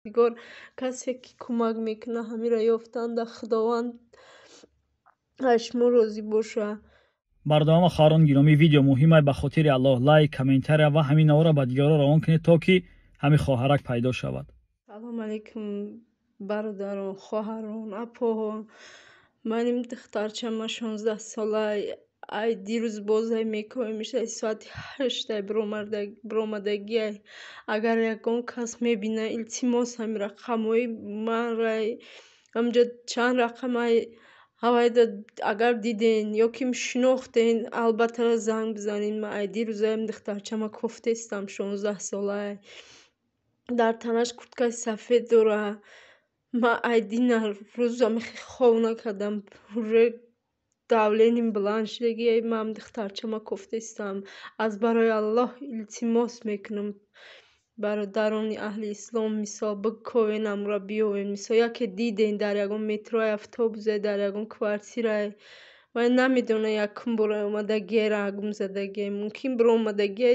دیگر کسی که کمک میکنه همین را یافتند خداوند اشمو روزی باشه. бардавам خواهران گرامی ویدیو مهمه به خاطر الله لایک کامنتر و همین آورا به دیگران روان کنید تا که همین خواهرک پیدا شود. سلام علیکم برادران خواهران اپاها. منم دخترچم 16 ساله. ای دیروز بازی میکنیم میشه ساعت 8 برآمدگی. اگر یکان کس میبینه التماس همین رقمای من رای همجا چند رقم هوایدا اگر دیدین یا که شناختین البته زنگ بزنین. من ای دیروزم دخترچم کوفته استم 16 ساله. در تنش کورتکای سفید داره. من ایدین روزا خواب نکردم. давленим бланшдагии ман духтарчама кофтаистам. аз барои аллоҳ илтимос мекунам бародарони аҳли ислом мисол бикоен амра биёвен. мисол яке диден дар ягон метрои автобусе дар ягон квартирае вай намедона якум бора омадагие рагум задагие мумкин биромадагие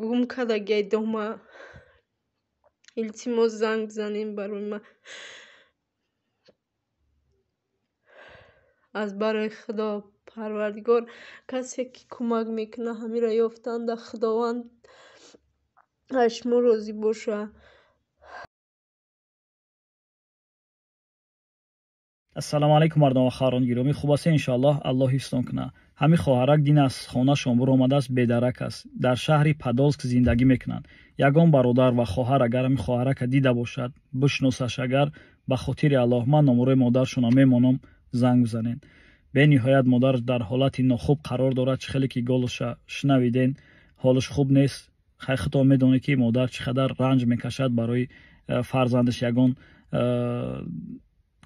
гум кардагие дома. илтимос занг бизанем барои ман. аз барои худо парвардигор касе ки кӯмак мекуна ҳамира ёфтанда худованд ашмо розӣ боша. ассалому алайкум мардон ва хоҳарон гиромӣ. хуб аст иншоаллоҳ аллоҳ ҳифзтон кунад. ҳамин хоҳарак дин аз хонашон буромадааст бедарак аст. дар шаҳри падолск зиндагӣ мекунанд. ягон бародар ва хоҳар агар ҳамин хоҳарака дида бошад бишносаш агар ба хотири аллоҳ ман номерои модаршона мемонам занг бизанед. бениҳоят модар дар ҳолати нохуб қарор дорад. чӣ хеле ки голоша шунавиден ҳолаш хуб нест. худо медонед ки модар чӣ қадар ранҷ мекашад барои фарзандаш. ягон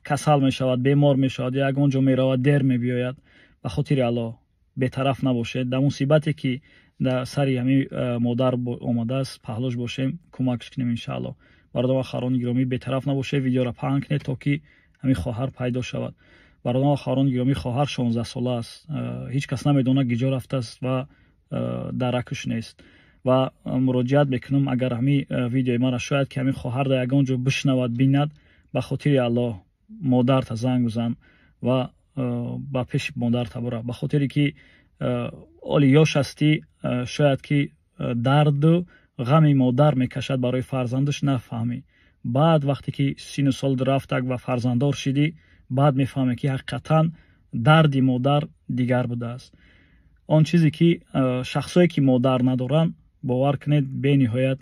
касал мешавад, бемор мешавад, ягон ҷо меравад, дер мебиёяд. ба хотири аллоҳ бетараф набошед. дар мусибате ки дар сари ҳамин модар омадааст паҳлӯш бошем, кӯмакш кунем иншааллоҳ. бародарон ва хоҳарони гиромӣ бетараф набошед. видеоро паҳн кунед то ки ҳамин хоҳар пайдо шавад. бародарон ва хоҳарони гиромӣ хоҳар 16 сола аст. ҳеҷ кас намедонад гиҷо рафтааст ва даракуш нест. ва муроҷиат мекунам агар ҳамин видеои маро шояд ки ҳамин хоҳар дар ягон ҷо бишнавад бинад ба хотири аллоҳ модарта занг бизан ва ба пеши модарта бора. ба хотире ки оли ёш ҳастӣ шояд ки дарду ғами модар мекашад барои фарзандаш нафаҳмӣ. баъд вақте ки сину сол рафтак ва фарзанддор шидӣ баъд мефаҳме ки ҳақиқатан дарди модар дигар будааст. он чизе ки шахсое ки модар надоранд бовар кунед бениҳоят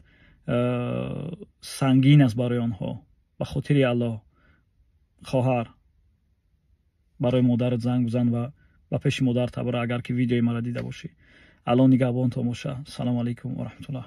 сангин аст барои онҳо. ба хотири аллоҳ хоҳар барои модарат занг бизан ва ба пеши модар табора агар ки видеои маро дида бошӣ. аллоҳ нигаҳбонтон боша. салому алайкум ва раҳматуллоҳ.